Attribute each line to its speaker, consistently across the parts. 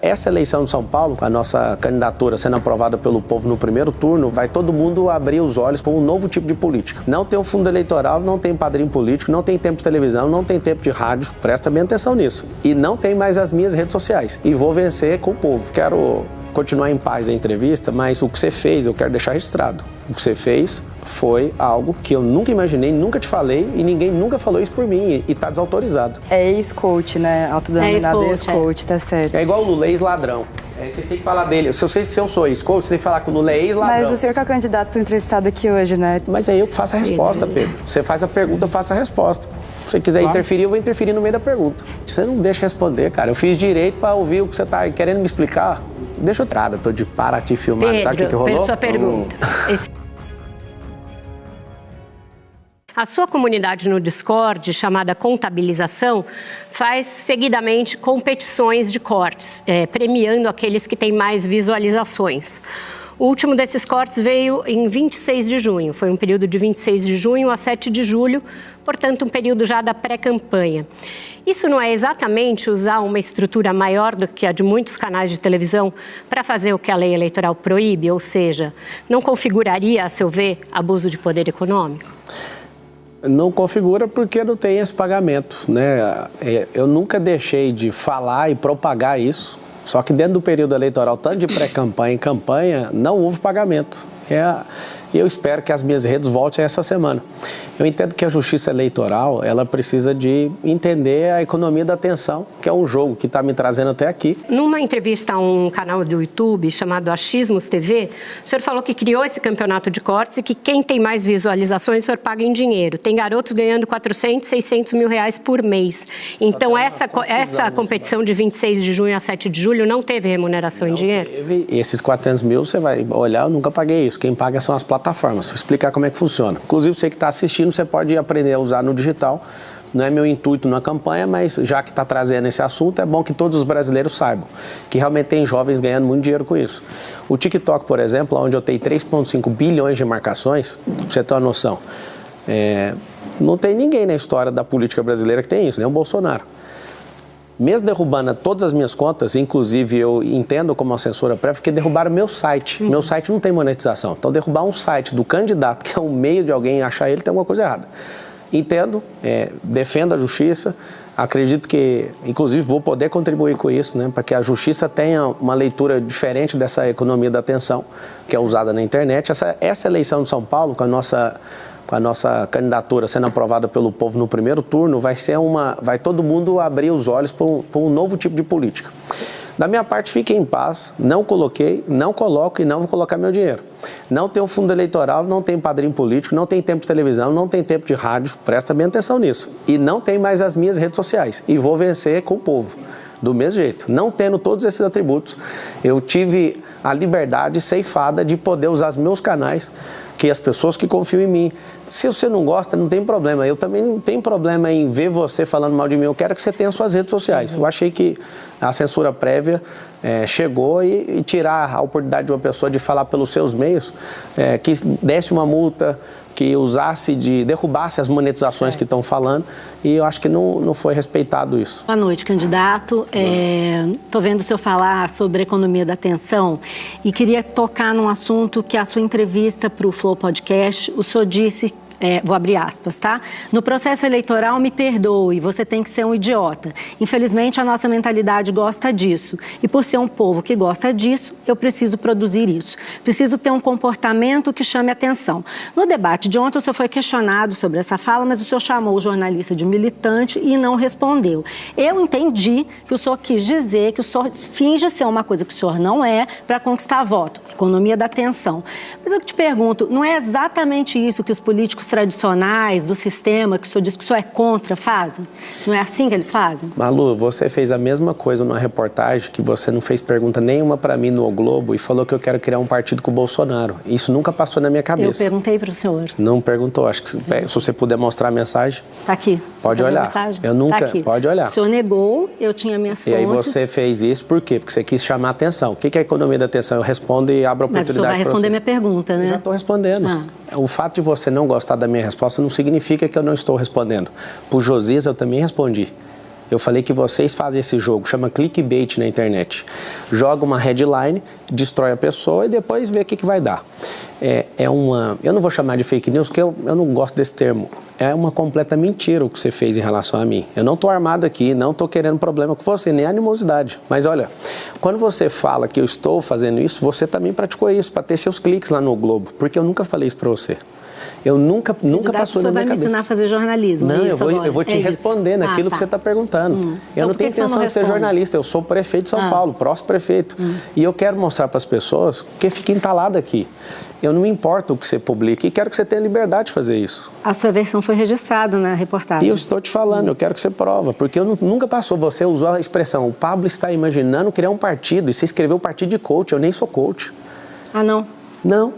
Speaker 1: Essa eleição de São Paulo, com a nossa candidatura sendo aprovada pelo povo no primeiro turno, vai todo mundo abrir os olhos para um novo tipo de política. Não tem um fundo eleitoral, não tem padrinho político, não tem tempo de televisão, não tem tempo de rádio. Presta bem atenção nisso. E não tem mais as minhas redes sociais. E vou vencer com o povo. Quero continuar em paz a entrevista, mas o que você fez, eu quero deixar registrado. O que você fez foi algo que eu nunca imaginei, nunca te falei e ninguém nunca falou isso por mim e tá desautorizado.
Speaker 2: É ex-coach, né? Autodenominado ex-coach, tá certo.
Speaker 1: É igual o Lula, ex-ladrão. Vocês têm que falar dele. Se eu sou ex-coach, você tem que falar que o Lula é ex-ladrão.
Speaker 2: Mas o senhor que é o candidato entrevistado aqui hoje, né?
Speaker 1: Mas é eu que faço a resposta, Pedro. Você faz a pergunta, eu faço a resposta. Se você quiser interferir, eu vou interferir no meio da pergunta. Você não deixa responder, cara. Eu fiz direito pra ouvir o que você tá querendo me explicar. Deixa eu entrar, eu tô de Paraty filmado.
Speaker 3: Pedro,
Speaker 1: sabe o que rolou?
Speaker 3: Sua pergunta. A sua comunidade no Discord, chamada Contabilização, faz seguidamente competições de cortes, premiando aqueles que têm mais visualizações. O último desses cortes veio em 26 de junho, foi um período de 26 de junho a 7 de julho, portanto um período já da pré-campanha. Isso não é exatamente usar uma estrutura maior do que a de muitos canais de televisão para fazer o que a lei eleitoral proíbe, ou seja, não configuraria, a seu ver, abuso de poder econômico?
Speaker 1: Não configura porque não tem esse pagamento, né? Eu nunca deixei de falar e propagar isso, só que dentro do período eleitoral, tanto de pré-campanha e campanha, não houve pagamento. E eu espero que as minhas redes voltem essa semana. Eu entendo que a justiça eleitoral, ela precisa de entender a economia da atenção, que é um jogo que está me trazendo até aqui.
Speaker 3: Numa entrevista a um canal do YouTube chamado Achismos TV, o senhor falou que criou esse campeonato de cortes e que quem tem mais visualizações, o senhor paga em dinheiro. Tem garotos ganhando 400, 600 mil reais por mês. Então, essa competição de 26 de junho a 7 de julho não teve remuneração em dinheiro?
Speaker 1: Teve. Esses 400 mil, você vai olhar, eu nunca paguei isso. Quem paga são as plataformas. Vou explicar como é que funciona. Inclusive, você que está assistindo, você pode aprender a usar no digital. Não é meu intuito na campanha, mas já que está trazendo esse assunto, é bom que todos os brasileiros saibam que realmente tem jovens ganhando muito dinheiro com isso. O TikTok, por exemplo, onde eu tenho 3,5 bilhões de marcações, pra você ter uma noção, não tem ninguém na história da política brasileira que tem isso, nem o Bolsonaro. Mesmo derrubando todas as minhas contas, inclusive eu entendo como uma censura prévia, porque derrubaram meu site. Meu site não tem monetização. Então, derrubar um site do candidato, que é um meio de alguém achar ele, tem alguma coisa errada. Entendo, defendo a justiça, acredito que, inclusive, vou poder contribuir com isso, né, para que a justiça tenha uma leitura diferente dessa economia da atenção, que é usada na internet. Essa eleição de São Paulo, com a nossa candidatura sendo aprovada pelo povo no primeiro turno, vai todo mundo abrir os olhos para um novo tipo de política. Da minha parte, fique em paz, não coloquei, não coloco e não vou colocar meu dinheiro. Não tem um fundo eleitoral, não tem padrinho político, não tem tempo de televisão, não tem tempo de rádio, presta bem atenção nisso. E não tem mais as minhas redes sociais. E vou vencer com o povo, do mesmo jeito. Não tendo todos esses atributos, eu tive a liberdade ceifada de poder usar os meus canais, que as pessoas que confiam em mim. Se você não gosta, não tem problema. Eu também não tenho problema em ver você falando mal de mim. Eu quero que você tenha suas redes sociais. Eu achei que a censura prévia chegou e tirar a oportunidade de uma pessoa de falar pelos seus meios, que desse uma multa, que derrubasse as monetizações que estão falando, e eu acho que não foi respeitado isso.
Speaker 3: Boa noite, candidato. Estou vendo o senhor falar sobre a economia da atenção e queria tocar num assunto que a sua entrevista para o Flow Podcast, o senhor disse, vou abrir aspas, tá? No processo eleitoral, me perdoe, você tem que ser um idiota. Infelizmente, a nossa mentalidade gosta disso. E por ser um povo que gosta disso, eu preciso produzir isso. Preciso ter um comportamento que chame atenção. No debate de ontem, o senhor foi questionado sobre essa fala, mas o senhor chamou o jornalista de militante e não respondeu. Eu entendi que o senhor quis dizer que o senhor finge ser uma coisa que o senhor não é para conquistar voto. Economia da atenção. Mas eu te pergunto, não é exatamente isso que os políticos tradicionais do sistema, que o senhor diz que o senhor é contra, fazem? Não é assim que eles fazem?
Speaker 1: Malu, você fez a mesma coisa numa reportagem que você não fez pergunta nenhuma para mim no O Globo e falou que eu quero criar um partido com o Bolsonaro. Isso nunca passou na minha cabeça.
Speaker 3: Eu perguntei para o senhor.
Speaker 1: Não perguntou. Acho que se você puder mostrar a mensagem.
Speaker 3: Está aqui.
Speaker 1: Pode olhar. Eu nunca.
Speaker 3: Tá aqui.
Speaker 1: Pode olhar.
Speaker 3: O senhor negou, eu tinha minhas fontes.
Speaker 1: E aí você fez isso por quê? Porque você quis chamar a atenção. O que é a economia da atenção? Eu respondo e abro a oportunidade para você. Mas o senhor vai responder minha pergunta, né? Eu já estou respondendo. O fato de você não gostar da minha resposta não significa que eu não estou respondendo. Por Josias, eu também respondi. Eu falei que vocês fazem esse jogo, chama clickbait na internet. Joga uma headline, destrói a pessoa e depois vê o que vai dar. Eu não vou chamar de fake news, porque eu não gosto desse termo. É uma completa mentira o que você fez em relação a mim. Eu não estou armado aqui, não estou querendo problema com você, nem animosidade. Mas olha, quando você fala que eu estou fazendo isso, você também praticou isso, para ter seus cliques lá no Globo. Porque eu nunca falei isso para você. Eu nunca passou na minha cabeça. Você vai me
Speaker 3: ensinar a fazer jornalismo?
Speaker 1: Não, eu vou te responder naquilo que você está perguntando. Eu não tenho intenção de ser jornalista, eu sou prefeito de São Paulo, próximo prefeito. E eu quero mostrar para as pessoas que fica entalado aqui. Eu não me importo o que você publica e quero que você tenha liberdade de fazer isso.
Speaker 3: A sua versão foi registrada na reportagem.
Speaker 1: E eu estou te falando, eu quero que você prova, porque nunca passou. Você usou a expressão, o Pablo está imaginando criar um partido, e você escreveu partido de coach, eu nem sou coach.
Speaker 3: Ah, não?
Speaker 1: Não.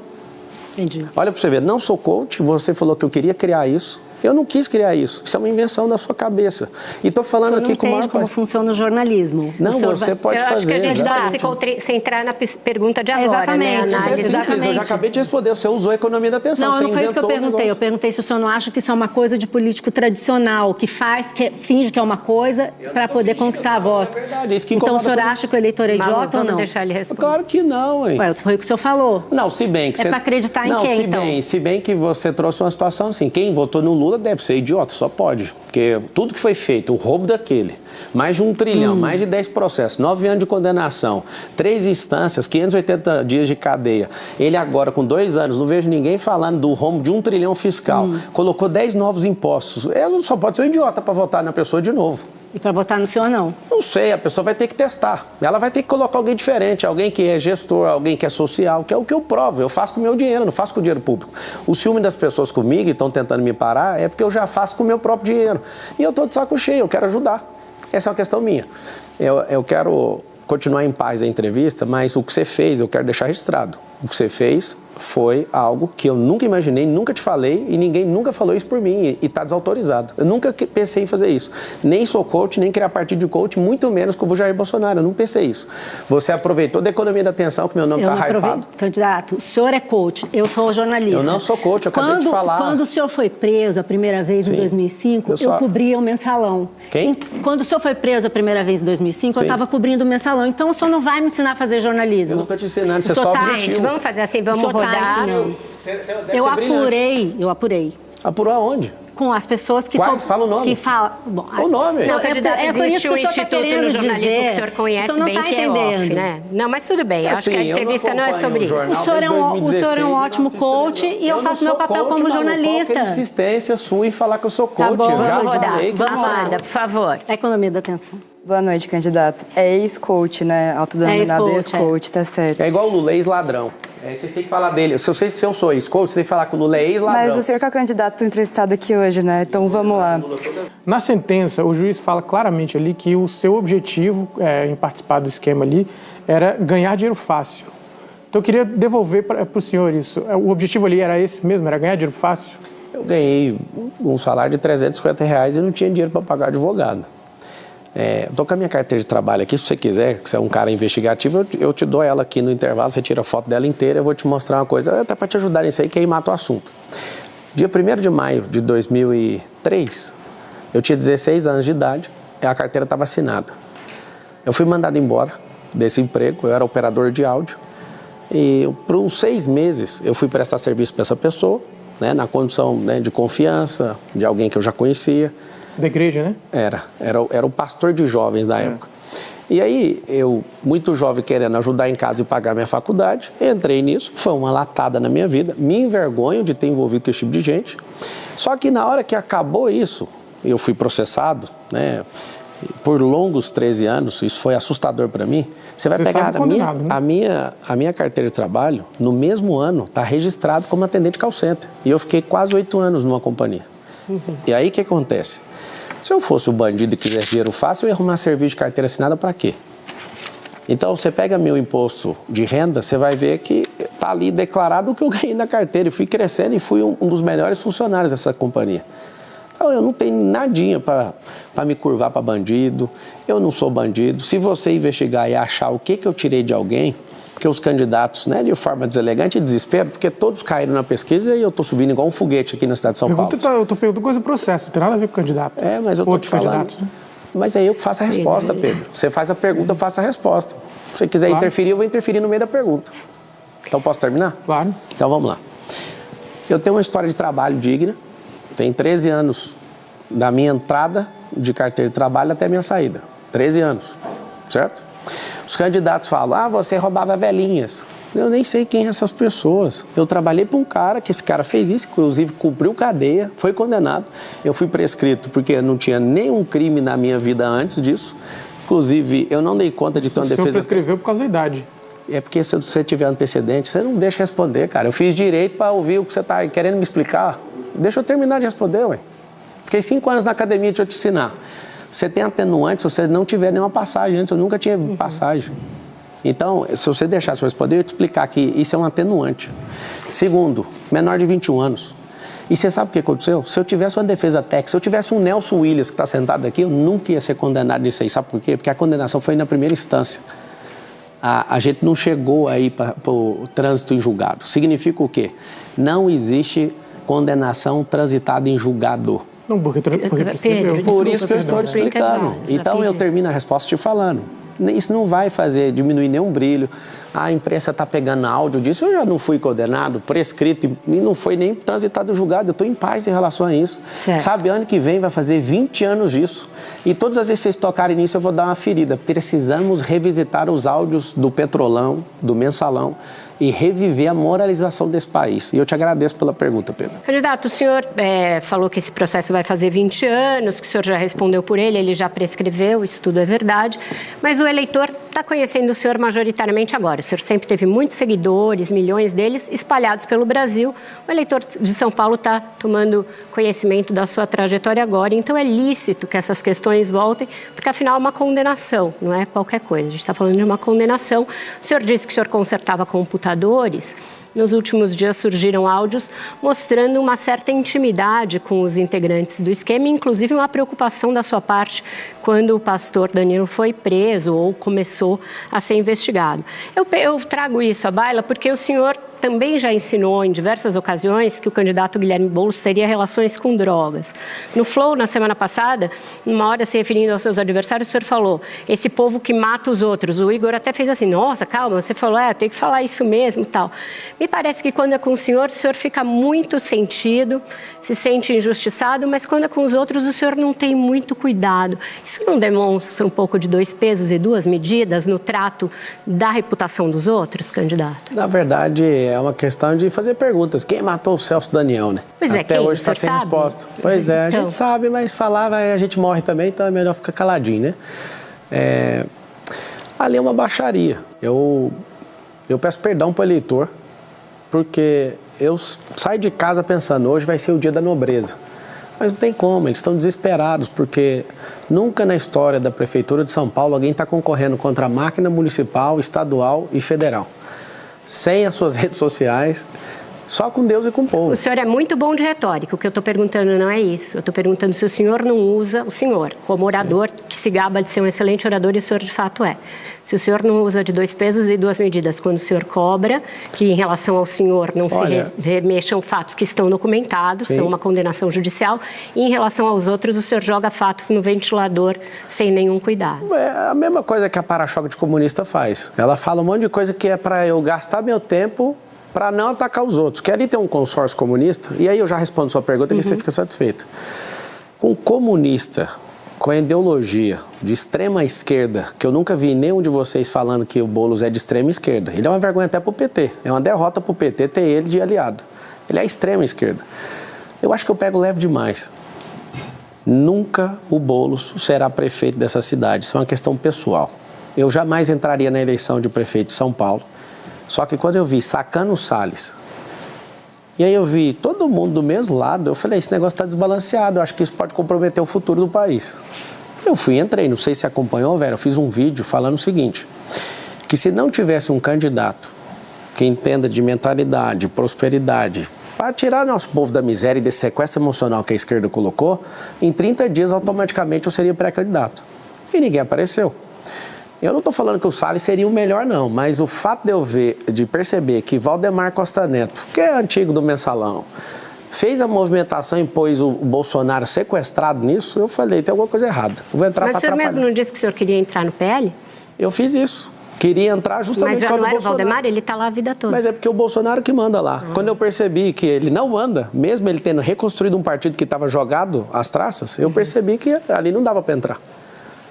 Speaker 3: Entendi.
Speaker 1: Olha para você ver, não sou coach, você falou que eu queria criar isso. Eu não quis criar isso. Isso é uma invenção da sua cabeça. E estou falando aqui com o maior...
Speaker 3: Você não entende como funciona o jornalismo.
Speaker 1: Não, você pode fazer.
Speaker 4: Eu acho que a gente deve se entrar na pergunta de agora,
Speaker 3: exatamente,
Speaker 4: né?
Speaker 1: Exatamente. Eu já acabei de responder. Você usou a economia da atenção.
Speaker 3: Não foi isso que eu perguntei. Eu perguntei se o senhor não acha que isso é uma coisa de político tradicional, que finge que é uma coisa para poder conquistar voto.
Speaker 1: É verdade. Isso que
Speaker 3: então o senhor acha que o eleitor é idiota ou não?
Speaker 4: Deixar ele responder.
Speaker 1: Claro que não, hein?
Speaker 3: Ué, foi o que o senhor falou.
Speaker 1: Não, se bem que
Speaker 3: é para acreditar em quem, então?
Speaker 1: Se bem que você trouxe uma situação assim. Quem votou no Lula deve ser idiota. Só pode, porque tudo que foi feito, o roubo daquele, mais de 1 trilhão, mais de 10 processos, 9 anos de condenação, 3 instâncias, 580 dias de cadeia. Ele agora, com 2 anos, não vejo ninguém falando do rombo de 1 trilhão fiscal, colocou 10 novos impostos. Ela só pode ser um idiota para votar na pessoa de novo.
Speaker 3: E para votar no senhor, não?
Speaker 1: Não sei, a pessoa vai ter que testar. Ela vai ter que colocar alguém diferente, alguém que é gestor, alguém que é social, que é o que eu provo. Eu faço com o meu dinheiro, não faço com o dinheiro público. O ciúme das pessoas comigo e estão tentando me parar é porque eu já faço com o meu próprio dinheiro. E eu estou de saco cheio, eu quero ajudar. Essa é uma questão minha. Eu quero continuar em paz a entrevista, mas o que você fez, eu quero deixar registrado. O que você fez foi algo que eu nunca imaginei, nunca te falei e ninguém nunca falou isso por mim e está desautorizado. Eu nunca pensei em fazer isso. Nem sou coach, nem criar partido de coach, muito menos com o Jair Bolsonaro. Eu não pensei isso. Você aproveitou da economia da atenção, que meu nome está hypado.
Speaker 3: Candidato, o senhor é coach, eu sou jornalista.
Speaker 1: Eu não sou coach, eu acabei de falar.
Speaker 3: Quando o senhor foi preso a primeira vez em 2005, eu cobria o Mensalão.
Speaker 1: Quem?
Speaker 3: Quando o senhor foi preso a primeira vez em 2005, eu estava cobrindo o Mensalão. Então o senhor não vai me ensinar a fazer jornalismo.
Speaker 1: Eu não estou te ensinando, você só objetivo.
Speaker 4: Gente, vamos fazer assim, vamos rodar.
Speaker 3: Eu apurei.
Speaker 1: Apurou aonde?
Speaker 3: Com as pessoas que
Speaker 1: Quais? Fala o nome.
Speaker 3: Que fala... Bom,
Speaker 1: o nome.
Speaker 4: Senhor candidato, existe um instituto no jornalismo que o senhor conhece bem, que é off, né? Não, mas tudo bem, acho que a entrevista não é sobre isso.
Speaker 3: O senhor é um ótimo coach e eu faço meu papel como jornalista.
Speaker 1: Qual insistência sua em falar que eu sou coach?
Speaker 3: Tá bom,
Speaker 4: vamos rodar. Amanda, por favor.
Speaker 3: A economia da atenção.
Speaker 2: Boa noite, candidato. É ex-coach, né? Autodenominado ex-coach, tá certo.
Speaker 1: É igual o Lula, ex-ladrão. Vocês têm que falar dele. Se eu sou ex-coach, vocês têm que falar que o Lula é ex-ladrão.
Speaker 2: Mas o senhor que é o candidato do entrevistado aqui hoje, né? Então vamos lá.
Speaker 5: Na sentença, o juiz fala claramente ali que o seu objetivo em participar do esquema ali era ganhar dinheiro fácil. Então eu queria devolver para o senhor isso. O objetivo ali era esse mesmo? Era ganhar dinheiro fácil?
Speaker 1: Eu ganhei um salário de R$350 e não tinha dinheiro para pagar advogado. Estou com a minha carteira de trabalho aqui, se você quiser, que você é um cara investigativo, eu te dou ela aqui no intervalo, você tira a foto dela inteira, eu vou te mostrar uma coisa, até para te ajudar nisso aí, que aí mata o assunto. Dia 1º de maio de 2003, eu tinha 16 anos de idade e a carteira estava assinada. Eu fui mandado embora desse emprego, eu era operador de áudio, e por uns 6 meses eu fui prestar serviço para essa pessoa, né, na condição, né, de confiança, de alguém que eu já conhecia.
Speaker 5: Da igreja, né?
Speaker 1: Era o pastor de jovens da época. E aí, eu, muito jovem, querendo ajudar em casa e pagar minha faculdade, entrei nisso, foi uma latada na minha vida, me envergonho de ter envolvido com esse tipo de gente. Só que na hora que acabou isso, eu fui processado, né, por longos 13 anos, isso foi assustador para mim. Você vai pegar a minha carteira de trabalho, no mesmo ano, está registrado como atendente call center. E eu fiquei quase 8 anos numa companhia. E aí, o que acontece? Se eu fosse o bandido e quisesse dinheiro fácil, eu ia arrumar serviço de carteira assinada para quê? Então, você pega meu imposto de renda, você vai ver que está ali declarado o que eu ganhei na carteira. E fui crescendo e fui um dos melhores funcionários dessa companhia. Então, eu não tenho nadinha para me curvar para bandido. Eu não sou bandido. Se você investigar e achar o que eu tirei de alguém, porque os candidatos, né, de forma deselegante e desespero, porque todos caíram na pesquisa e eu estou subindo igual um foguete aqui na cidade de São Paulo.
Speaker 5: Eu estou perguntando coisa do processo, não tem nada a ver com o candidato.
Speaker 1: Mas eu estou te falando. Mas é eu que faço a resposta, Pedro. Você faz a pergunta, eu faço a resposta. Se você quiser interferir, eu vou interferir no meio da pergunta. Então, posso terminar?
Speaker 5: Claro.
Speaker 1: Então, vamos lá. Eu tenho uma história de trabalho digna. Tem 13 anos da minha entrada de carteira de trabalho até a minha saída. 13 anos, certo? Os candidatos falam, você roubava velhinhas. Eu nem sei quem são essas pessoas. Eu trabalhei para um cara, que esse cara fez isso, inclusive cumpriu cadeia, foi condenado. Eu fui prescrito porque não tinha nenhum crime na minha vida antes disso. Inclusive, eu não dei conta de ter uma defesa... O
Speaker 5: senhor prescreveu por causa da idade.
Speaker 1: É porque se você tiver antecedente, você não deixa responder, cara. Eu fiz direito para ouvir o que você está querendo me explicar. Deixa eu terminar de responder, ué. Fiquei 5 anos na academia de eu te ensinar. Você tem atenuante se você não tiver nenhuma passagem antes. Eu nunca tinha passagem. Então, se você deixasse eu responder, eu ia te explicar que isso é um atenuante. Segundo, menor de 21 anos. E você sabe o que aconteceu? Se eu tivesse uma defesa técnica, se eu tivesse um Nelson Williams que está sentado aqui, eu nunca ia ser condenado disso aí. Sabe por quê? Porque a condenação foi na primeira instância. A gente não chegou aí para o trânsito em julgado. Significa o quê? Não existe condenação transitada em julgado.
Speaker 5: Não, porque
Speaker 1: por isso que eu estou te explicando. Então, eu termino a resposta te falando. Isso não vai diminuir nenhum brilho. A imprensa está pegando áudio disso. Eu já não fui condenado, prescrito, e não foi nem transitado julgado. Eu estou em paz em relação a isso.
Speaker 3: Certo.
Speaker 1: Sabe, ano que vem vai fazer 20 anos disso. E todas as vezes que vocês tocarem nisso, eu vou dar uma ferida. Precisamos revisitar os áudios do Petrolão, do Mensalão, e reviver a moralização desse país. E eu te agradeço pela pergunta, Pedro.
Speaker 4: Candidato, o senhor falou que esse processo vai fazer 20 anos, que o senhor já respondeu por ele já prescreveu, isso tudo é verdade, mas o eleitor está conhecendo o senhor majoritariamente agora. O senhor sempre teve muitos seguidores, milhões deles espalhados pelo Brasil. O eleitor de São Paulo está tomando conhecimento da sua trajetória agora, então é lícito que essas questões voltem, porque afinal é uma condenação, não é qualquer coisa. A gente está falando de uma condenação. O senhor disse que o senhor consertava computadores. Nos últimos dias surgiram áudios mostrando uma certa intimidade com os integrantes do esquema, inclusive uma preocupação da sua parte quando o pastor Danilo foi preso ou começou a ser investigado. Eu trago isso à baila porque o senhor também já ensinou em diversas ocasiões que o candidato Guilherme Boulos teria relações com drogas. No Flow, na semana passada, numa hora se referindo aos seus adversários, o senhor falou, esse povo que mata os outros. O Igor até fez assim, nossa, calma, você falou, eu tenho que falar isso mesmo, tal. Me parece que quando é com o senhor fica muito sentido, se sente injustiçado, mas quando é com os outros, o senhor não tem muito cuidado. Isso não demonstra um pouco de 2 pesos e 2 medidas no trato da reputação dos outros, candidato?
Speaker 1: Na verdade, é uma questão de fazer perguntas. Quem matou o Celso Daniel, né?
Speaker 4: Pois é,
Speaker 1: até hoje está sem resposta. Pois é, a gente sabe, mas falar, a gente morre também, então é melhor ficar caladinho, né? Ali é uma baixaria. Eu peço perdão para o eleitor, porque eu saio de casa pensando, hoje vai ser o dia da nobreza. Mas não tem como, eles estão desesperados, porque nunca na história da Prefeitura de São Paulo alguém está concorrendo contra a máquina municipal, estadual e federal. Sem as suas redes sociais, só com Deus e com o povo.
Speaker 4: O senhor é muito bom de retórica, o que eu estou perguntando não é isso. Eu estou perguntando se o senhor não usa, o senhor, como orador, que se gaba de ser um excelente orador, e o senhor de fato é. Se o senhor não usa de 2 pesos e 2 medidas quando o senhor cobra, que em relação ao senhor não se remexam fatos que estão documentados, são uma condenação judicial, e em relação aos outros o senhor joga fatos no ventilador sem nenhum cuidado.
Speaker 1: É a mesma coisa que a para-choque de comunista faz. Ela fala um monte de coisa que é para eu gastar meu tempo para não atacar os outros. Que ali tem um consórcio comunista, e aí eu já respondo sua pergunta que você fica satisfeito. Um comunista com a ideologia de extrema esquerda, que eu nunca vi nenhum de vocês falando que o Boulos é de extrema esquerda. Ele é uma vergonha até para o PT. É uma derrota para o PT ter ele de aliado. Ele é extrema esquerda. Eu acho que eu pego leve demais. Nunca o Boulos será prefeito dessa cidade. Isso é uma questão pessoal. Eu jamais entraria na eleição de prefeito de São Paulo. Só que quando eu vi Sacano Salles, e aí eu vi todo mundo do mesmo lado, eu falei, esse negócio está desbalanceado, eu acho que isso pode comprometer o futuro do país. Eu entrei, não sei se acompanhou, Vera, eu fiz um vídeo falando o seguinte, que se não tivesse um candidato que entenda de mentalidade, prosperidade, para tirar nosso povo da miséria e desse sequestro emocional que a esquerda colocou, em 30 dias automaticamente eu seria pré-candidato. E ninguém apareceu. Eu não estou falando que o Salles seria o melhor, não, mas o fato de eu perceber que Valdemar Costa Neto, que é antigo do Mensalão, fez a movimentação e pôs o Bolsonaro sequestrado nisso, eu falei, tem alguma coisa errada. Eu vou entrar para atrapalhar.
Speaker 4: Mas o senhor mesmo não disse que o senhor queria entrar no PL?
Speaker 1: Eu fiz isso. Queria entrar justamente
Speaker 4: Mas já
Speaker 1: quando
Speaker 4: não era
Speaker 1: o Bolsonaro...
Speaker 4: Valdemar, ele está lá a vida toda.
Speaker 1: Mas é porque o Bolsonaro que manda lá. Quando eu percebi que ele não manda, mesmo ele tendo reconstruído um partido que estava jogado às traças, eu percebi que ali não dava para entrar.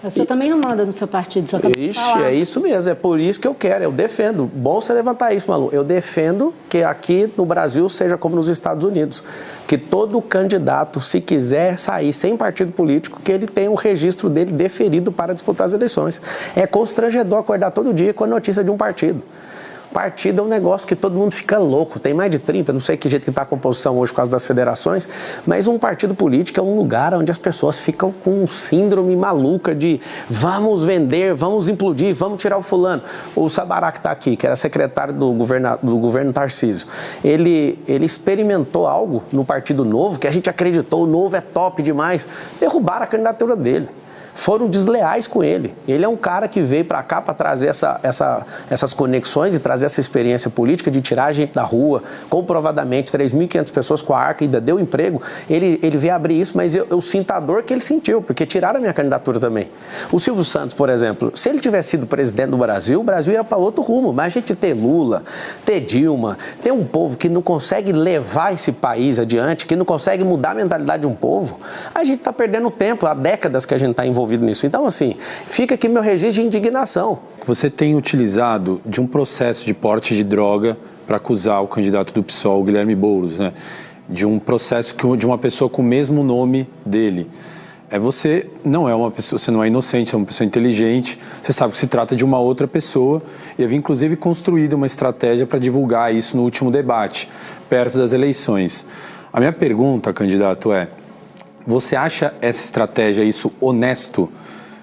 Speaker 3: O senhor também não manda no seu partido, só
Speaker 1: Ixi, é isso mesmo, é por isso que eu quero, eu defendo. Bom você levantar isso, Malu. Eu defendo que aqui no Brasil seja como nos Estados Unidos. Que todo candidato, se quiser sair sem partido político, que ele tenha um registro dele deferido para disputar as eleições. É constrangedor acordar todo dia com a notícia de um partido. Partido é um negócio que todo mundo fica louco, tem mais de 30, não sei que jeito que está a composição hoje por causa das federações, mas um partido político é um lugar onde as pessoas ficam com um síndrome maluca de vamos vender, vamos implodir, vamos tirar o fulano. O Sabará que está aqui, que era secretário do governo Tarcísio, ele experimentou algo no Partido Novo, que a gente acreditou, o Novo é top demais, derrubaram a candidatura dele. Foram desleais com ele. Ele é um cara que veio para cá para trazer essas conexões e trazer essa experiência política de tirar a gente da rua, comprovadamente, 3.500 pessoas com a arca, ainda deu emprego. Ele veio abrir isso, mas eu sinto a dor que ele sentiu, porque tiraram a minha candidatura também. O Silvio Santos, por exemplo, se ele tivesse sido presidente do Brasil, o Brasil ia para outro rumo, mas a gente ter Lula, ter Dilma, ter um povo que não consegue levar esse país adiante, que não consegue mudar a mentalidade de um povo, a gente está perdendo tempo, há décadas que a gente está envolvido nisso. Então, assim, fica aqui meu registro de indignação.
Speaker 6: Você tem utilizado de um processo de porte de droga para acusar o candidato do PSOL, Guilherme Boulos, né? De um processo de uma pessoa com o mesmo nome dele. Você não é uma pessoa, você não é inocente, você é uma pessoa inteligente, você sabe que se trata de uma outra pessoa e havia inclusive construído uma estratégia para divulgar isso no último debate, perto das eleições. A minha pergunta, candidato, você acha essa estratégia, isso honesto?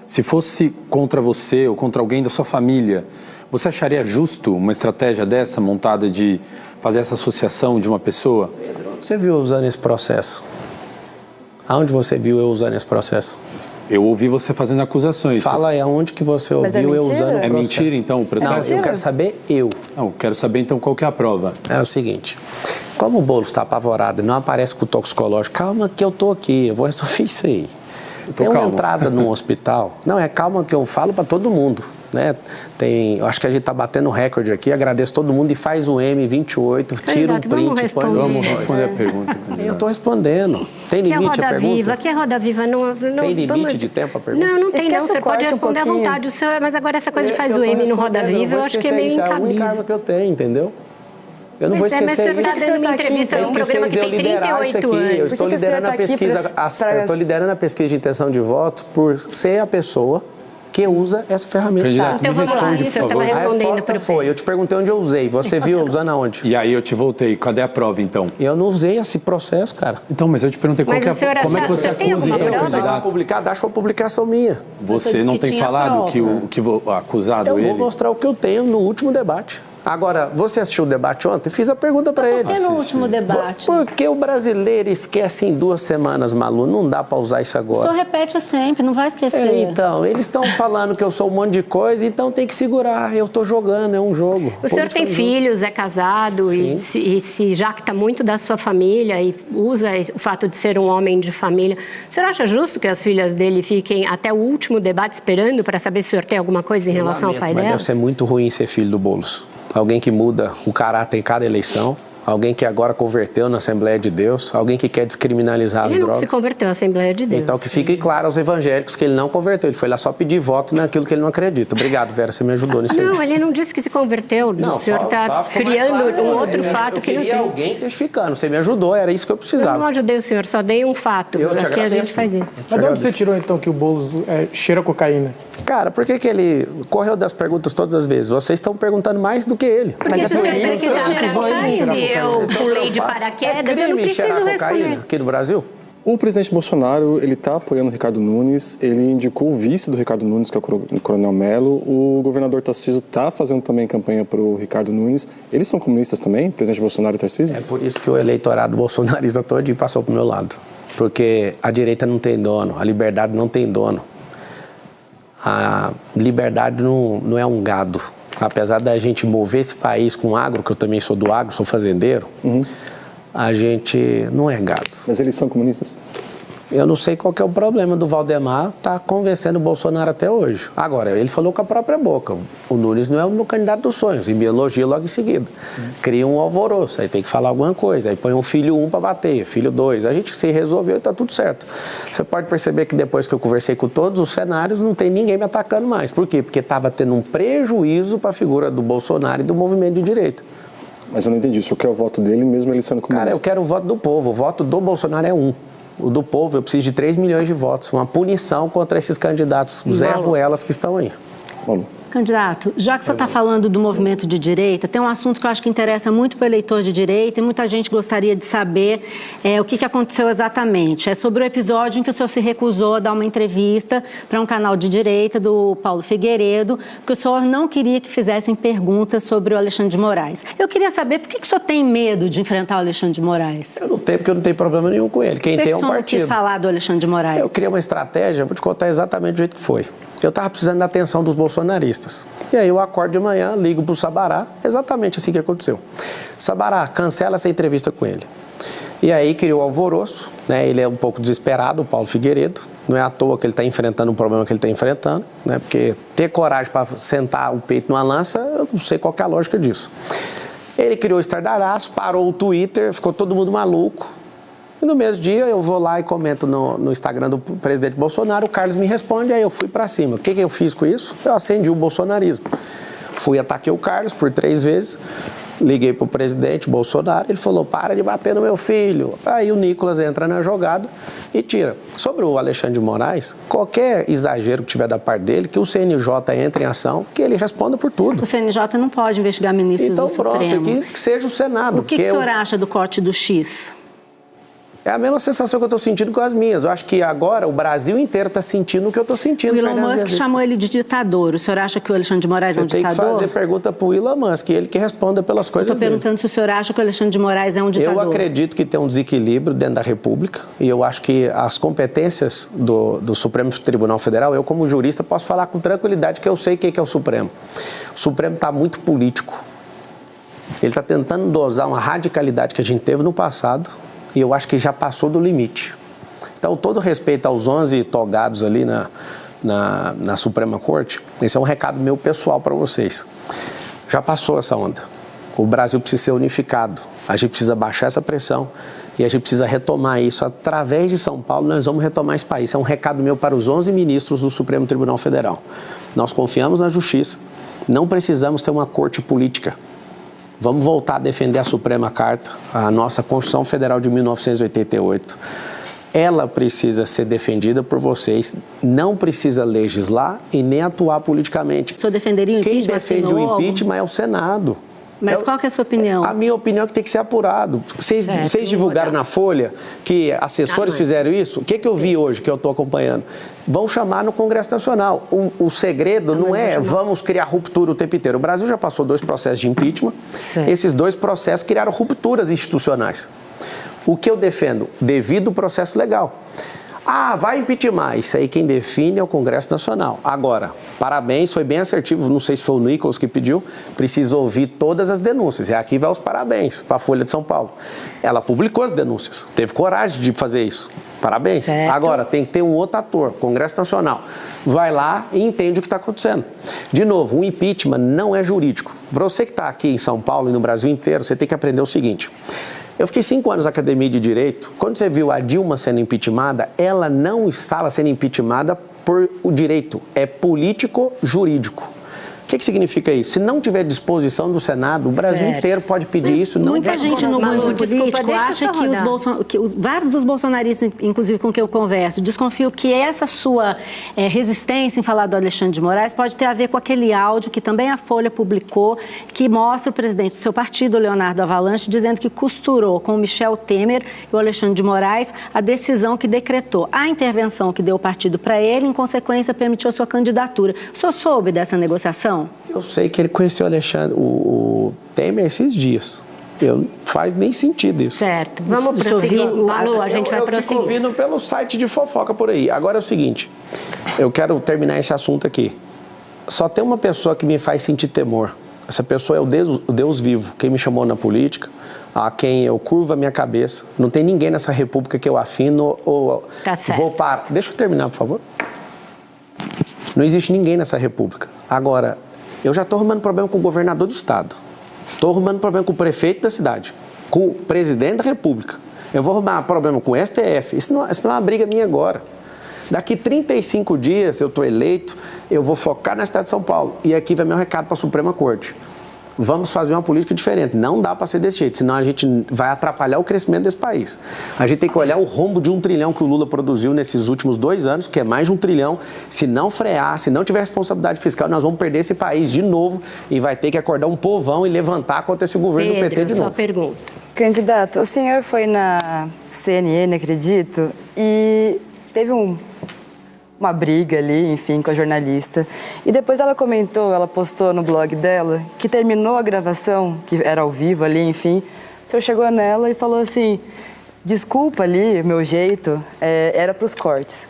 Speaker 6: Se fosse contra você ou contra alguém da sua família, você acharia justo uma estratégia dessa, montada de fazer essa associação de uma pessoa?
Speaker 1: Pedro, onde você viu eu usando esse processo? Aonde você viu eu usando esse processo?
Speaker 6: Eu ouvi você fazendo acusações.
Speaker 1: Fala aí, aonde que você ouviu eu usando o processo?
Speaker 6: É mentira, então, o processo?
Speaker 1: Não, eu quero saber eu.
Speaker 6: Não, quero saber, então, qual que é a prova?
Speaker 1: É o seguinte, como o Boulos está apavorado e não aparece com o toxicológico, calma que eu tô aqui, eu vou resolver isso aí. Tem uma entrada num hospital, calma que eu falo para todo mundo, né? Eu acho que a gente está batendo recorde aqui, agradeço todo mundo e faz o M28, tira um print, põe no...
Speaker 6: Vamos responder a pergunta.
Speaker 1: Eu estou respondendo. Tem limite a pergunta?
Speaker 4: Que é Roda Viva? Não,
Speaker 1: tem limite de tempo a pergunta?
Speaker 4: Não tem não, você pode responder à vontade, mas agora essa coisa de faz o M no Roda Viva, eu acho que é meio incabível. É a única arma que
Speaker 1: eu tenho, entendeu? Eu não vou esquecer isso.
Speaker 4: Mas o senhor está dando uma entrevista num programa que tem 38 anos.
Speaker 1: Eu estou liderando a pesquisa, estou liderando a pesquisa de intenção de votos por ser a pessoa que usa essa ferramenta.
Speaker 4: Então vamos lá, o senhor estava respondendo.
Speaker 1: A resposta foi, eu te perguntei onde eu usei, você viu usando aonde?
Speaker 6: E aí eu te voltei, cadê a prova então?
Speaker 1: Eu não usei esse processo, cara.
Speaker 6: Então, mas eu te perguntei como é que você acusa o candidato.
Speaker 1: Acho uma publicação minha.
Speaker 6: Você não tem falado que o acusado ele...
Speaker 1: Eu vou mostrar o que eu tenho no último debate. Agora, você assistiu o debate ontem? Fiz a pergunta para ele.
Speaker 3: Por que no último debate?
Speaker 1: Porque o brasileiro esquece em 2 semanas, Malu. Não dá para usar isso agora.
Speaker 3: O senhor repete sempre, não vai esquecer.
Speaker 1: Então, eles estão falando que eu sou um monte de coisa, então tem que segurar. Eu estou jogando, é um jogo.
Speaker 4: O senhor tem filhos, é casado, e se jacta muito da sua família e usa o fato de ser um homem de família. O senhor acha justo que as filhas dele fiquem até o último debate esperando para saber se o senhor tem alguma coisa em relação ao pai dela?
Speaker 1: Deve ser muito ruim ser filho do Boulos. Alguém que muda o caráter em cada eleição, alguém que agora converteu na Assembleia de Deus, alguém que quer descriminalizar as drogas.
Speaker 4: Ele não se converteu à Assembleia de Deus.
Speaker 1: Então que fique claro aos evangélicos que ele não converteu, ele foi lá só pedir voto naquilo que ele não acredita. Obrigado, Vera, você me ajudou nisso aí.
Speaker 4: Não, ele não disse que se converteu, o senhor está criando um outro fato que não tem.
Speaker 1: Eu queria alguém testificando, você me ajudou, era isso que eu precisava.
Speaker 4: Eu não ajudei o senhor, só dei um fato, aqui a gente faz isso.
Speaker 5: Mas de onde você tirou então que o Boulos cheira cocaína?
Speaker 1: Cara, por que ele correu das perguntas todas as vezes? Vocês estão perguntando mais do que ele.
Speaker 4: Porque se o senhor quiser cocaína, eu pulei de paraquedas, eu não preciso responder.
Speaker 1: Aqui no Brasil?
Speaker 7: O presidente Bolsonaro, ele está apoiando o Ricardo Nunes, ele indicou o vice do Ricardo Nunes, que é o Coronel Mello. O governador Tarcísio está fazendo também campanha para o Ricardo Nunes. Eles são comunistas também, o presidente Bolsonaro e Tarcísio?
Speaker 1: É por isso que o eleitorado bolsonarista todo passou para o meu lado. Porque a direita não tem dono, a liberdade não tem dono. A liberdade não é um gado. Apesar da gente mover esse país com agro, que eu também sou do agro, sou fazendeiro, a gente não é gado.
Speaker 7: Mas eles são comunistas?
Speaker 1: Eu não sei qual que é o problema do Valdemar tá convencendo o Bolsonaro até hoje. Agora, ele falou com a própria boca. O Nunes não é o meu candidato dos sonhos. E me elogia logo em seguida. Cria um alvoroço, aí tem que falar alguma coisa. Aí põe um filho 1 para bater, filho 2. A gente se resolveu e tá tudo certo. Você pode perceber que depois que eu conversei com todos os cenários, não tem ninguém me atacando mais. Por quê? Porque estava tendo um prejuízo para a figura do Bolsonaro e do movimento de direita.
Speaker 7: Mas eu não entendi. Isso quer o voto dele mesmo ele sendo comunista?
Speaker 1: Cara, eu quero o voto do povo. O voto do Bolsonaro é 1. O do povo, eu preciso de 3 milhões de votos. Uma punição contra esses candidatos Zé Ruelas que estão aí.
Speaker 7: Malu.
Speaker 3: Candidato, já que o senhor está falando do movimento de direita, tem um assunto que eu acho que interessa muito para o eleitor de direita e muita gente gostaria de saber o que aconteceu exatamente. É sobre o episódio em que o senhor se recusou a dar uma entrevista para um canal de direita do Paulo Figueiredo, porque o senhor não queria que fizessem perguntas sobre o Alexandre de Moraes. Eu queria saber por que o senhor tem medo de enfrentar o Alexandre de Moraes?
Speaker 1: Eu não tenho, porque eu não tenho problema nenhum com ele. Quem tem é um partido.
Speaker 3: Por que o senhor não quis falar do Alexandre de Moraes?
Speaker 1: Eu criei uma estratégia, vou te contar exatamente do jeito que foi. Eu estava precisando da atenção dos bolsonaristas. E aí eu acordo de manhã, ligo para o Sabará, exatamente assim que aconteceu. Sabará, cancela essa entrevista com ele. E aí criou alvoroço, né? Ele é um pouco desesperado, o Paulo Figueiredo. Não é à toa que ele está enfrentando o problema que ele está enfrentando, né? Porque ter coragem para sentar o peito numa lança, eu não sei qual que é a lógica disso. Ele criou o estardalhaço, parou o Twitter, ficou todo mundo maluco. E no mesmo dia eu vou lá e comento no Instagram do presidente Bolsonaro, o Carlos me responde, aí eu fui para cima. O que eu fiz com isso? Eu acendi o bolsonarismo. Fui, ataquei o Carlos por 3 vezes, liguei para o presidente Bolsonaro, ele falou, para de bater no meu filho. Aí o Nicolas entra na jogada e tira. Sobre o Alexandre de Moraes, qualquer exagero que tiver da parte dele, que o CNJ entre em ação, que ele responda por tudo.
Speaker 3: O CNJ não pode investigar ministros do Supremo.
Speaker 1: Então pronto, que seja o Senado.
Speaker 3: O que o senhor acha do corte do X?
Speaker 1: É a mesma sensação que eu estou sentindo com as minhas. Eu acho que agora o Brasil inteiro está sentindo o que eu estou sentindo.
Speaker 3: O Elon Musk chamou ele de ditador. O senhor acha que o Alexandre de Moraes é um ditador?
Speaker 1: Você tem que fazer pergunta para o Elon Musk, ele que responda pelas coisas dele.
Speaker 3: Eu estou perguntando se o senhor acha que o Alexandre de Moraes é um ditador.
Speaker 1: Eu acredito que tem um desequilíbrio dentro da República e eu acho que as competências do Supremo Tribunal Federal, eu como jurista posso falar com tranquilidade que eu sei o que é o Supremo. O Supremo está muito político. Ele está tentando dosar uma radicalidade que a gente teve no passado. E eu acho que já passou do limite. Então, todo respeito aos 11 togados ali na Suprema Corte, esse é um recado meu pessoal para vocês. Já passou essa onda. O Brasil precisa ser unificado. A gente precisa baixar essa pressão e a gente precisa retomar isso. Através de São Paulo, nós vamos retomar esse país. É um recado meu para os 11 ministros do Supremo Tribunal Federal. Nós confiamos na justiça. Não precisamos ter uma corte política. Vamos voltar a defender a Suprema Carta, a nossa Constituição Federal de 1988. Ela precisa ser defendida por vocês, não precisa legislar e nem atuar politicamente.
Speaker 3: O senhor defenderia o impeachment?
Speaker 1: Quem defende o impeachment é o Senado.
Speaker 3: Mas qual que é a sua opinião?
Speaker 1: A minha opinião é que tem que ser apurado. Vocês divulgaram na Folha que assessores fizeram isso? O que eu vi hoje, que eu estou acompanhando? Vão chamar no Congresso Nacional. O segredo não é vamos criar ruptura o tempo inteiro. O Brasil já passou 2 processos de impeachment. Certo. Esses 2 processos criaram rupturas institucionais. O que eu defendo? Devido ao processo legal. Vai impeachment. Isso aí quem define é o Congresso Nacional. Agora, parabéns, foi bem assertivo, não sei se foi o Nicolas que pediu, precisa ouvir todas as denúncias. E aqui vai os parabéns para a Folha de São Paulo. Ela publicou as denúncias, teve coragem de fazer isso. Parabéns. Certo. Agora, tem que ter um outro ator, Congresso Nacional. Vai lá e entende o que está acontecendo. De novo, o impeachment não é jurídico. Para você que está aqui em São Paulo e no Brasil inteiro, você tem que aprender o seguinte. Eu fiquei 5 anos na Academia de Direito. Quando você viu a Dilma sendo impeachmentada, ela não estava sendo impeachmentada por o direito, é político-jurídico. O que significa isso? Se não tiver disposição do Senado, o Brasil inteiro pode pedir isso.
Speaker 3: Muita gente no mundo político acha que vários dos bolsonaristas, inclusive com quem eu converso, desconfiam que essa sua resistência em falar do Alexandre de Moraes pode ter a ver com aquele áudio que também a Folha publicou, que mostra o presidente do seu partido, Leonardo Avalanche, dizendo que costurou com o Michel Temer e o Alexandre de Moraes a decisão que decretou a intervenção que deu o partido para ele, em consequência permitiu a sua candidatura. O senhor soube dessa negociação?
Speaker 1: Eu sei que ele conheceu o Temer esses dias. Não faz nem sentido isso.
Speaker 4: Certo. Vamos prosseguir. Malu, a gente vai prosseguir.
Speaker 1: Eu fico ouvindo pelo site de fofoca por aí. Agora é o seguinte, eu quero terminar esse assunto aqui. Só tem uma pessoa que me faz sentir temor. Essa pessoa é o Deus vivo, quem me chamou na política, a quem eu curvo a minha cabeça. Não tem ninguém nessa república que eu afino ou vou parar. Deixa eu terminar, por favor. Não existe ninguém nessa república. Agora, eu já estou arrumando problema com o governador do estado. Estou arrumando problema com o prefeito da cidade, com o presidente da república. Eu vou arrumar problema com o STF. Isso não é uma briga minha agora. Daqui 35 dias eu estou eleito, eu vou focar na cidade de São Paulo. E aqui vai meu recado para a Suprema Corte. Vamos fazer uma política diferente. Não dá para ser desse jeito, senão a gente vai atrapalhar o crescimento desse país. A gente tem que olhar o rombo de 1 trilhão que o Lula produziu nesses últimos 2 anos, que é mais de 1 trilhão. Se não frear, se não tiver responsabilidade fiscal, nós vamos perder esse país de novo e vai ter que acordar um povão e levantar contra esse governo do PT de novo.
Speaker 4: Só pergunta.
Speaker 2: Candidato, o senhor foi na CNN, acredito, e teve uma briga ali, enfim, com a jornalista. E depois ela comentou, ela postou no blog dela, que terminou a gravação, que era ao vivo ali, enfim. O senhor chegou nela e falou assim, desculpa ali, meu jeito, era para os cortes.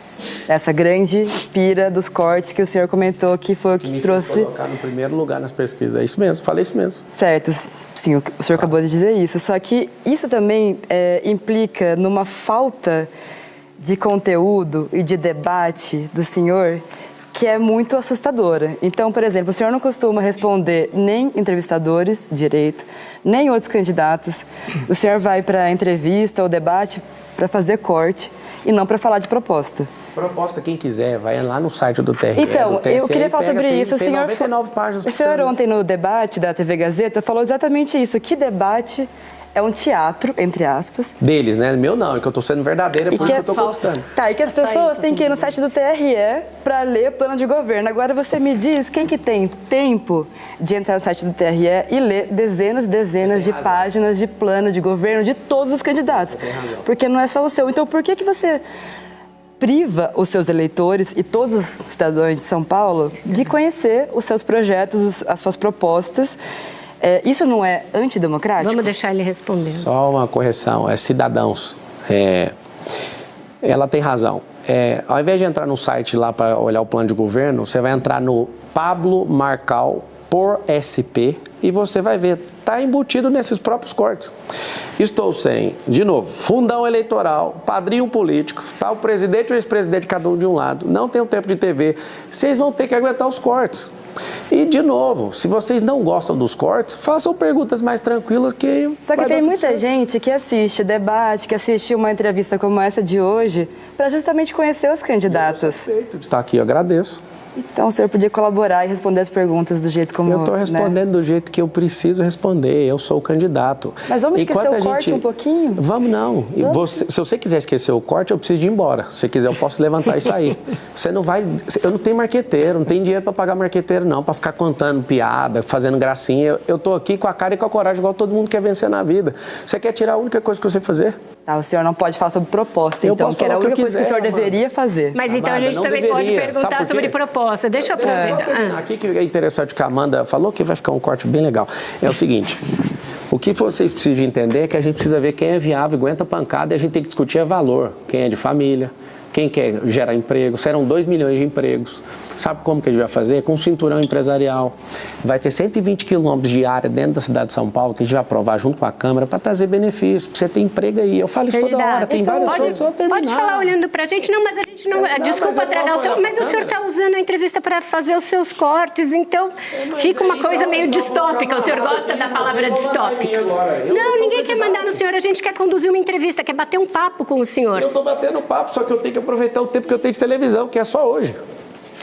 Speaker 2: Essa grande pira dos cortes que o senhor comentou que foi o que trouxe...
Speaker 1: colocar no primeiro lugar nas pesquisas, é isso mesmo, falei isso mesmo.
Speaker 2: Certo, sim, o senhor acabou de dizer isso. Só que isso também implica numa falta de conteúdo e de debate do senhor que é muito assustadora. Então, por exemplo, o senhor não costuma responder nem entrevistadores direito, nem outros candidatos. O senhor vai para entrevista ou debate para fazer corte e não para falar de proposta.
Speaker 1: Proposta, quem quiser, vai lá no site do TRE.
Speaker 2: Então, eu queria falar sobre isso.
Speaker 1: O senhor 99 páginas.
Speaker 2: O senhor ontem no debate da TV Gazeta falou exatamente isso. Que debate é um teatro, entre aspas.
Speaker 1: Deles, né? Meu não, é que eu tô sendo verdadeira, por isso que eu tô gostando.
Speaker 2: Tá, e que as pessoas têm que ir no site do TRE para ler o plano de governo. Agora você me diz, quem que tem tempo de entrar no site do TRE e ler dezenas e dezenas de páginas de plano de governo de todos os candidatos? Porque não é só o seu. Então, por que você priva os seus eleitores e todos os cidadãos de São Paulo de conhecer os seus projetos, as suas propostas? Isso não é antidemocrático?
Speaker 4: Vamos deixar ele responder.
Speaker 1: Só uma correção, cidadãos. Ela tem razão. Ao invés de entrar no site lá para olhar o plano de governo, você vai entrar no Pablo Marcal por SP e você vai ver, está embutido nesses próprios cortes. Estou sem, de novo, fundão eleitoral, padrinho político, tá o presidente e o ex-presidente cada um de um lado, não tem um tempo de TV, vocês vão ter que aguentar os cortes. E, de novo, se vocês não gostam dos cortes, façam perguntas mais tranquilas que...
Speaker 2: Só que tem muita gente que assiste debate, que assiste uma entrevista como essa de hoje, para justamente conhecer os candidatos. Eu
Speaker 1: aceito de estar aqui, eu agradeço.
Speaker 2: Então, o senhor podia colaborar e responder as perguntas do jeito como...
Speaker 1: Eu estou respondendo do jeito que eu preciso responder, eu sou o candidato.
Speaker 2: Mas vamos esquecer o corte um pouquinho?
Speaker 1: Vamos não. Se você quiser esquecer o corte, eu preciso de ir embora. Se você quiser, eu posso levantar e sair. Você não vai... Eu não tenho marqueteiro, não tenho dinheiro para pagar marqueteiro não, para ficar contando piada, fazendo gracinha. Eu estou aqui com a cara e com a coragem, igual todo mundo quer vencer na vida. Você quer tirar a única coisa que você fazer?
Speaker 2: Tá, o senhor não pode falar sobre proposta, então, que era a única coisa que o senhor deveria fazer.
Speaker 4: Mas então a gente também pode perguntar sobre proposta. Deixa eu aproveitar.
Speaker 1: Aqui que é interessante que a Amanda falou, que vai ficar um corte bem legal. É o seguinte, o que vocês precisam entender é que a gente precisa ver quem é viável, aguenta pancada, e a gente tem que discutir valor. Quem é de família, quem quer gerar emprego, serão 2 milhões de empregos. Sabe como que a gente vai fazer? Com um cinturão empresarial. Vai ter 120 quilômetros de área dentro da cidade de São Paulo, que a gente vai aprovar junto com a Câmara, para trazer benefícios, para você ter emprego aí. Eu falo isso toda hora, tem vários outros, só terminar.
Speaker 4: Pode falar olhando para a gente, não, mas a gente não... desculpa tragar o seu... Mas o senhor está usando a entrevista para fazer os seus cortes, então fica uma coisa meio distópica. O senhor gosta da palavra distópica? Não, ninguém quer mandar no senhor, a gente quer conduzir uma entrevista, quer bater um papo com o senhor.
Speaker 1: Eu estou batendo papo, só que eu tenho que aproveitar o tempo que eu tenho de televisão, que é só hoje.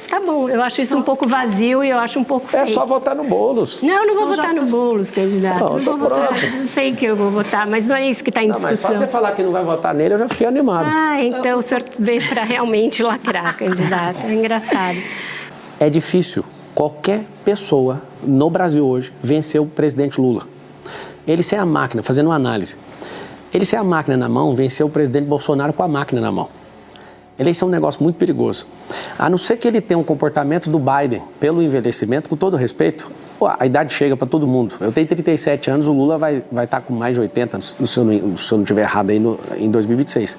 Speaker 4: Tá bom, eu acho isso um pouco vazio e eu acho um pouco feio.
Speaker 1: É só votar no Boulos.
Speaker 4: Não, não vou votar no Boulos, candidato. Não vou votar. Não sei que eu vou votar, mas não é isso que está em discussão.
Speaker 1: Mas só você falar que não vai votar nele, eu já fiquei animado.
Speaker 4: Então o senhor veio para realmente lacrar, candidato. É engraçado.
Speaker 1: É difícil qualquer pessoa no Brasil hoje vencer o presidente Lula. Ele sem a máquina, fazendo uma análise. Ele sem a máquina na mão, venceu o presidente Bolsonaro com a máquina na mão. Eleição é um negócio muito perigoso. A não ser que ele tenha um comportamento do Biden, pelo envelhecimento, com todo respeito, a idade chega para todo mundo. Eu tenho 37 anos, o Lula vai estar com mais de 80, se eu não estiver errado, aí em 2026.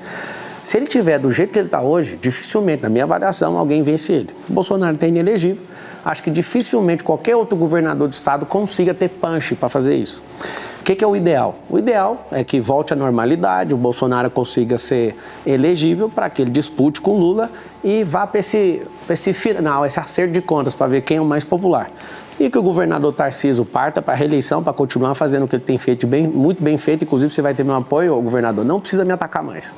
Speaker 1: Se ele tiver do jeito que ele está hoje, dificilmente, na minha avaliação, alguém vence ele. O Bolsonaro está inelegível. Acho que dificilmente qualquer outro governador do estado consiga ter punch para fazer isso. O que é o ideal? O ideal é que volte à normalidade, o Bolsonaro consiga ser elegível para que ele dispute com Lula e vá para esse final, esse acerto de contas, para ver quem é o mais popular. E que o governador Tarcísio parta para a reeleição, para continuar fazendo o que ele tem feito muito bem feito. Inclusive, você vai ter meu apoio, governador. Não precisa me atacar mais.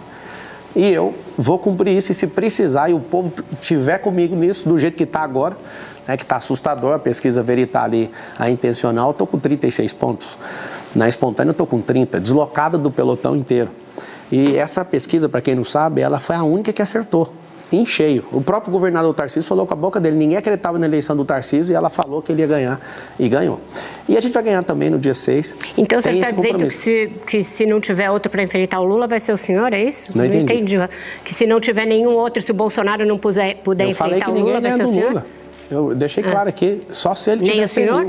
Speaker 1: E eu vou cumprir isso, e se precisar, e o povo estiver comigo nisso, do jeito que está agora, né, que está assustador, a pesquisa Veritá ali, a intencional, eu estou com 36 pontos. Na espontânea eu estou com 30, deslocado do pelotão inteiro. E essa pesquisa, para quem não sabe, ela foi a única que acertou, em cheio. O próprio governador Tarcísio falou com a boca dele, ninguém acreditava na eleição do Tarcísio, e ela falou que ele ia ganhar, e ganhou. E a gente vai ganhar também no dia 6.
Speaker 4: Então você está dizendo que se não tiver outro para enfrentar o Lula, vai ser o senhor, é isso?
Speaker 1: Não entendi.
Speaker 4: Que se não tiver nenhum outro, se o Bolsonaro não puder enfrentar o Lula, vai ser o senhor?
Speaker 1: Eu deixei claro aqui, só se ele tiver.
Speaker 4: Nem o senhor?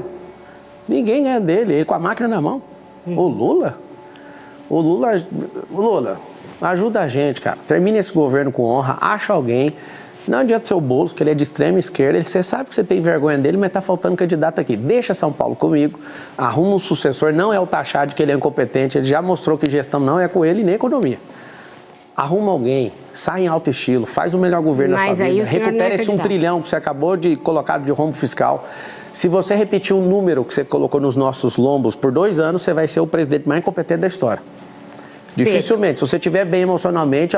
Speaker 1: Ninguém ganha dele, ele com a máquina na mão. O Lula, ajuda a gente, cara. Termine esse governo com honra, acha alguém. Não adianta ser o Boulos, que ele é de extrema esquerda. Você sabe que você tem vergonha dele, mas tá faltando candidato aqui. Deixa São Paulo comigo, arruma um sucessor. Não é o taxado que ele é incompetente, ele já mostrou que gestão não é com ele nem economia. Arruma alguém, sai em alto estilo, faz o melhor governo da sua vida, recupera esse 1 trilhão que você acabou de colocar de rombo fiscal. Se você repetir o número que você colocou nos nossos lombos por 2 anos, você vai ser o presidente mais incompetente da história. Dificilmente. Se você estiver bem emocionalmente,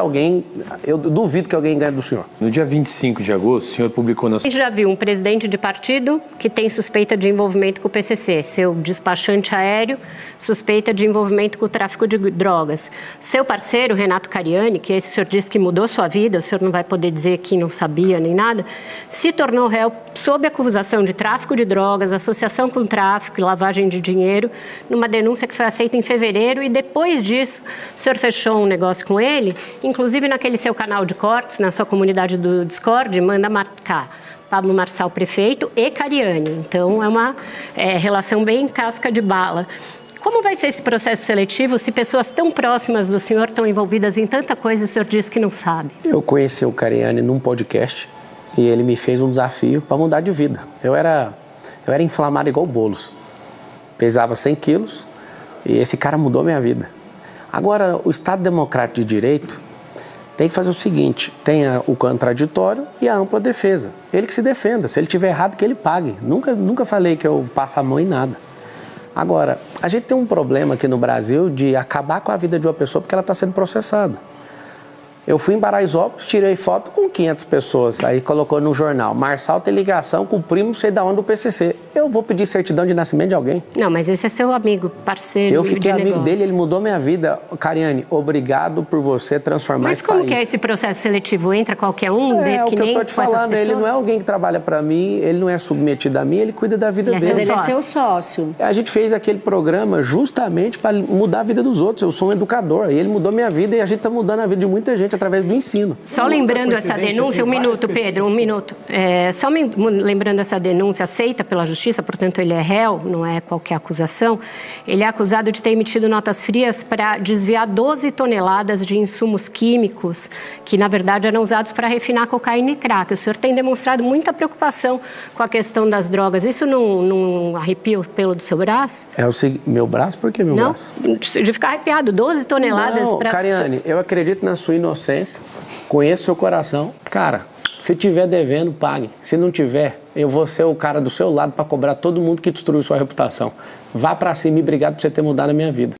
Speaker 1: eu duvido que alguém ganhe do senhor.
Speaker 6: No dia 25 de agosto, o senhor publicou na...
Speaker 4: A gente já viu um presidente de partido que tem suspeita de envolvimento com o PCC, seu despachante aéreo, suspeita de envolvimento com o tráfico de drogas. Seu parceiro, Renato Cariani, que esse senhor disse que mudou sua vida, o senhor não vai poder dizer que não sabia nem nada, se tornou réu sob acusação de tráfico de drogas, associação com tráfico e lavagem de dinheiro, numa denúncia que foi aceita em fevereiro, e depois disso o senhor fechou um negócio com ele, inclusive naquele seu canal de cortes, na sua comunidade do Discord, manda marcar Pablo Marçal, prefeito, e Cariani. Então, é uma relação bem casca de bala. Como vai ser esse processo seletivo se pessoas tão próximas do senhor estão envolvidas em tanta coisa e o senhor diz que não sabe?
Speaker 1: Eu conheci o Cariani num podcast e ele me fez um desafio para mudar de vida. Eu era inflamado igual o Boulos. Pesava 100 quilos e esse cara mudou minha vida. Agora, o Estado Democrático de Direito tem que fazer o seguinte, tem o contraditório e a ampla defesa. Ele que se defenda, se ele tiver errado, que ele pague. Nunca falei que eu passo a mão em nada. Agora, a gente tem um problema aqui no Brasil de acabar com a vida de uma pessoa porque ela está sendo processada. Eu fui em Paraisópolis, tirei foto com 500 pessoas, aí colocou no jornal, Marçal tem ligação com o primo, sei da onde, do PCC. Eu vou pedir certidão de nascimento de alguém?
Speaker 4: Não, mas esse é seu amigo, parceiro.
Speaker 1: Eu fiquei amigo dele, ele mudou minha vida. Cariani, obrigado por você transformar esse país.
Speaker 4: Mas como que é esse processo seletivo? Entra qualquer um?
Speaker 1: É o que eu tô te falando, ele não é alguém que trabalha para mim, ele não é submetido a mim, ele cuida da vida dele.
Speaker 3: Mas ele é seu sócio.
Speaker 1: A gente fez aquele programa justamente para mudar a vida dos outros. Eu sou um educador, e ele mudou minha vida e a gente está mudando a vida de muita gente através do ensino.
Speaker 4: Só lembrando essa denúncia, um minuto, Pedro, um minuto. Só lembrando essa denúncia aceita pela Justiça, portanto ele é réu, não é qualquer acusação. Ele é acusado de ter emitido notas frias para desviar 12 toneladas de insumos químicos que, na verdade, eram usados para refinar cocaína e crack. O senhor tem demonstrado muita preocupação com a questão das drogas. Isso não arrepia o pelo do seu braço?
Speaker 1: Meu braço? Por que meu braço?
Speaker 4: De ficar arrepiado, 12 toneladas para...
Speaker 1: Cariani, eu acredito na sua inocência, conheço seu coração. Cara, se tiver devendo, pague. Se não tiver, eu vou ser o cara do seu lado para cobrar todo mundo que destruiu sua reputação. Vá para cima e obrigado por você ter mudado a minha vida.